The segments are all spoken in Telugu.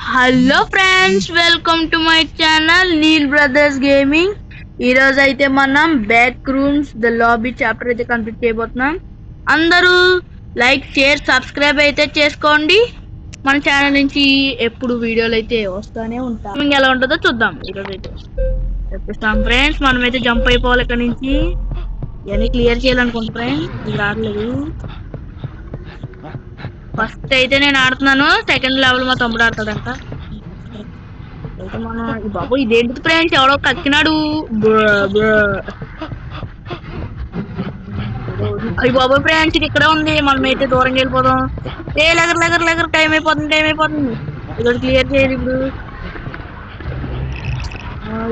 Hello friends, welcome to my channel Neel brothers gaming. ఈ రోజు అయితే మనం back rooms the lobby chapter అయితే కంప్లీట్ చేయబోతున్నాం. అందరూ లైక్ షేర్ సబ్స్క్రైబ్ అయితే చేసుకోండి. మన ఛానల్ నుంచి ఎప్పుడు వీడియోలు అయితే వస్తూనే ఉంటాం. ఎలా ఉంటుందో చూద్దాం. ఈరోజు అయితే చెప్పిస్తాం ఫ్రెండ్స్. మనమైతే జంప్ అయిపోవాలి ఇక్కడ నుంచి. ఇవన్నీ క్లియర్ చేయాలనుకుంటా ఫ్రెండ్స్. ఇది రావట్లేదు. ఫస్ట్ అయితే నేను ఆడుతున్నాను, సెకండ్ లెవెల్ మా తమ్ముడు ఆడతాడంట. అయితే మనం బాబు ఇదేంటి ఫ్రెండ్స్, ఎవడో కక్కినాడు. అయ్యి బాబు ఫ్రెండ్స్, ఇది ఇక్కడే ఉంది. మనం అయితే దూరంగా వెళ్ళిపోదాం. లెగర్ టైం అయిపోతుంది. ఇక్కడ క్లియర్ చేయాలి ఇప్పుడు.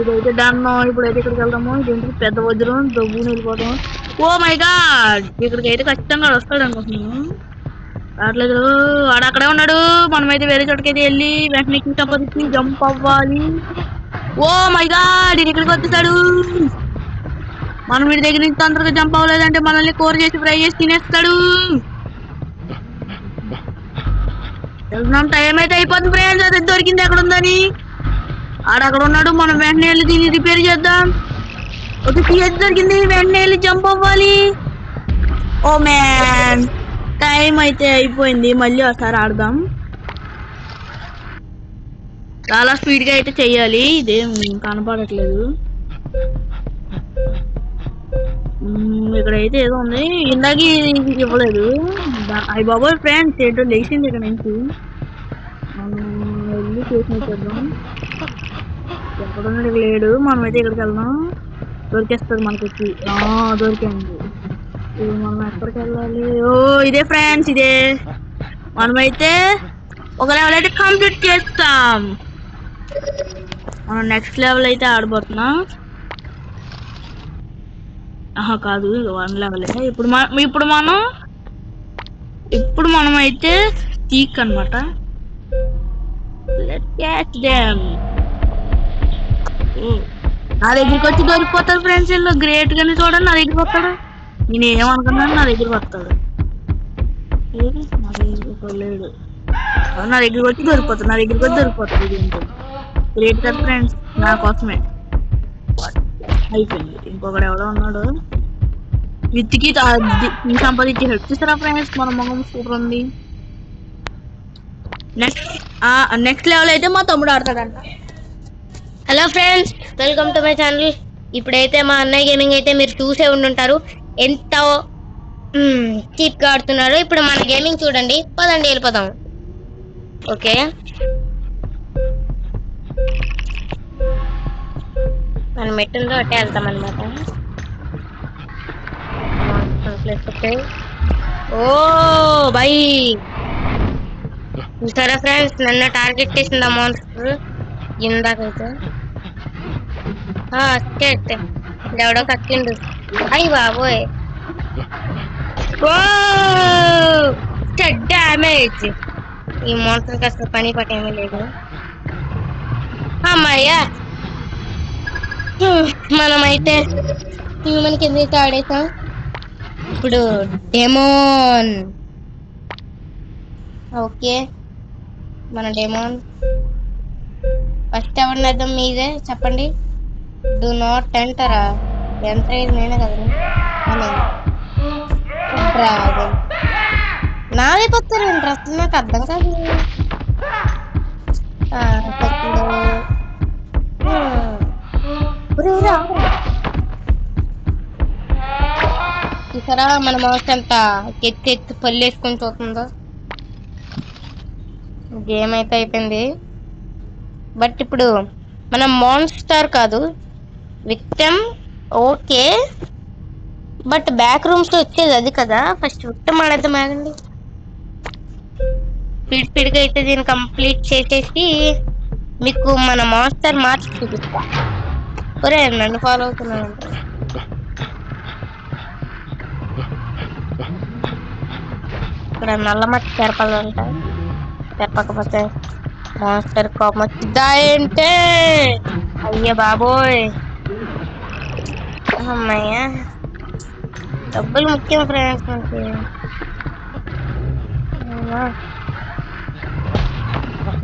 ఇదైతే డన్. ఇప్పుడైతే ఇక్కడికి వెళ్దాము. ఇదేంటి పెద్ద వజ్రం, దబ్బుని వెళ్ళిపోదాం. ఓ మై గాడ్, ఇక్కడికి అయితే ఖచ్చితంగా వస్తాడు అనుకుంటున్నాను. రావట్లేదు, వాడు అక్కడే ఉన్నాడు. మనమైతే వేరే చోటుకైతే వెళ్ళి వెంటనే సంపాదించి జంప్ అవ్వాలి. ఓ మై గాడ్, ఇది ఇక్కడికి వచ్చేసాడు. మనం వీడి దగ్గర నుంచి తొందరగా జంప్ అవ్వలేదంటే మనల్ని కూర చేసి ఫ్రై చేసి తినేస్తాడు. వెళ్తున్నాం, టైం అయితే అయిపోతుంది ఫ్రెండ్స్. అది దొరికింది ఎక్కడ ఉందని. ఆడక్కడ ఉన్నాడు. మనం వెంటనే వెళ్ళి దీన్ని రిపేర్ చేద్దాం. ఒక పిఎస్ దొరికింది, వెంటనే వెళ్ళి జంప్ అవ్వాలి. ఓ మ్యాన్, టైం అయితే అయిపోయింది. మళ్ళీ ఒకసారి ఆడదాం. చాలా స్పీడ్ గా అయితే చెయ్యాలి. ఇదేం కనపడట్లేదు. ఇక్కడైతే ఏదో ఉంది. ఇందాక ఇది ఇవ్వలేదు. అయ్యి బాబోయ్ ఫ్రెండ్స్, ఏంటో లేచింది ఇక్కడ నుంచి. వెళ్ళి చేద్దాం. ఎక్కడున్నాడు లేడు. మనమైతే ఇక్కడికి వెళ్దాం. దొరికేస్తుంది మనకి. దొరికింది. మనం ఎక్కడికి వెళ్ళాలి? ఓ ఇదే ఫ్రెండ్స్, ఇదే. మనమైతే ఒక లెవెల్ అయితే కంప్లీట్ చేస్తాం. మనం నెక్స్ట్ లెవెల్ అయితే ఆడబోతున్నాం. కాదు, వన్ లెవెల్. ఇప్పుడు మనం అయితే టీక్ అనమాట. నా దగ్గరికి వచ్చి దొరికిపోతాడు ఫ్రెండ్స్. వీళ్ళు గ్రేట్ గానే చూడండి, నా దగ్గరికి వస్తాడు. నేను ఏమనుకున్నాను, నా దగ్గరికి వస్తాడు. లేడు, నా దగ్గరికి వచ్చి దొరికిపోతాడు. ఇది గ్రేట్ కదా ఫ్రెండ్స్, నా కోసమే. అయిపోయింది. ఇంకొకడు ఎవడో ఉన్నాడు. విత్తికి సంపాదించి హెల్ప్ చేస్తారా ఫ్రెండ్స్. మన మొగం సూపర్ ఉంది. నెక్స్ట్ లెవెల్ అయితే మా తమ్ముడు ఆడతాడంట. Hello friends, welcome to my channel. ఇప్పుడైతే మా అన్నయ్య గేమింగ్ అయితే మీరు చూసే ఉండుంటారు. ఎంత చీప్ గా ఆడుతున్నారు. ఇప్పుడు మన గేమింగ్ చూడండి. పదండి వెళ్ళిపోదాం. ఓకే, మనం మెట్టుందో అట్టే వెళ్తాం అనమాట. ఓ బై, సరే ఫ్రెండ్స్, నన్ను టార్గెట్ చేసింది ఆ మాన్స్టర్ ఇందాకైతే. ఎవడో కక్కిండు. అయ్యి బాబోయ్, డ్యామేజ్. ఈ మాన్స్టర్కి అసలు పని పట్ట ఏమీ లేదు. అమ్మాయ్యా, మనమైతే హ్యూమన్ కింద ఆడేసాం. ఇప్పుడు డెమోన్. ఓకే, మన డెమోన్ ఫస్ట్ ఎవరిని వేద్దాం? మీదే చెప్పండి. Do not ఎంటరా. ఎంటర్ అయ్యేది నేనే కదా. డ్రాగన్ నాదే కొత్త ఇంట్రెస్ట్, నాకు అర్థం కాదు. చూసారా మన మౌస్ ఎంత ఎత్తి పళ్ళు వేసుకొని చూస్తుందో. గేమ్ అయితే అయిపోయింది. బట్ ఇప్పుడు మనం మాన్స్టర్ కాదు, victim. Okay, but back rooms లో వచ్చేది అది కదా. ఫస్ట్ విక్టమ్ ఆడేద్దాం. ఆగండి, స్పీడ్గా అయితే దీన్ని కంప్లీట్ చేసేసి మీకు మన మాన్స్టర్ మార్చి చూపిస్తా. ఒరే, నన్ను ఫాలో అవుతున్నాను. ఇక్కడ నల్ల మట్టి తెరపాలంట. తెరపకపోతే మాన్స్టర్ కోపం వచ్చిద్దా ఏంటే? అయ్యే బాబోయ్, అమ్మయ్య, డబ్బులు ముఖ్యం ఫ్రెండ్స్ మనకి.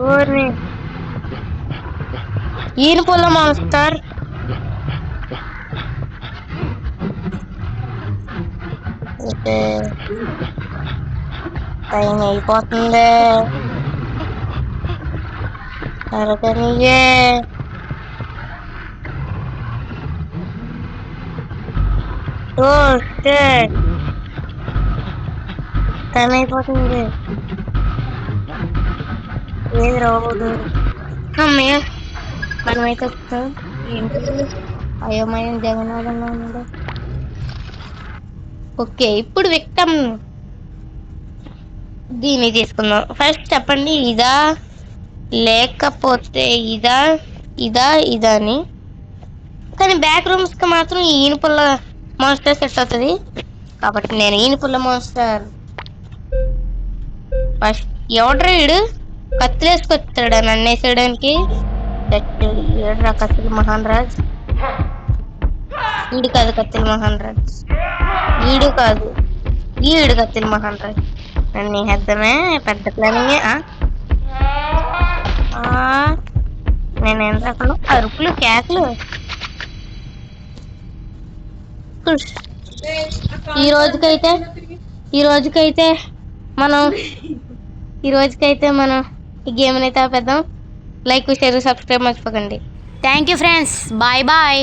ఊరిని ఈయన పుల్ల మాన్స్టర్. టైం అయిపోతుంది. అరగనియే. Oh shit. టైం అయిపోతుంది. ఏది రావద్దు. అమ్మయ్య మనమైతే వస్తాం. ఏంటి అయోమయం జగన్నాథంలో ఉన్నాడు. ఓకే ఇప్పుడు విక్టమ్ దీన్ని తీసుకుందాం. ఫస్ట్ చెప్పండి, ఇదా లేకపోతే ఇదా ఇదా ఇదా అని. కానీ బ్యాక్ రూమ్స్ కి మాత్రం ఈ ఈనుపుల్ల మాన్స్టర్ సెట్ అవుతుంది కాబట్టి నేను ఈనుపుల్ల మాన్స్టర్. ఫస్ట్ ఎవడ్రా వీడు కత్తులేసుకొచ్చాడు నన్ను వేసేయడానికి. ఏడ్రా కత్తులు మహాన్ రాజ్. వీడు కాదు కత్తులు మహాన్ రాజ్. వీడు కాదు వీడు కత్తులు మహాన్ రాజ్. నన్ను వేద్దామే పెద్ద ప్లానింగే. నేనేం రకం అరుపులు కేకలు. ఈ రోజుకైతే మనం ఈ గేమ్ అయితే ఆపేద్దాం. లైక్ షేర్ సబ్స్క్రైబ్ మర్చిపోకండి. Thank you friends. Bye bye.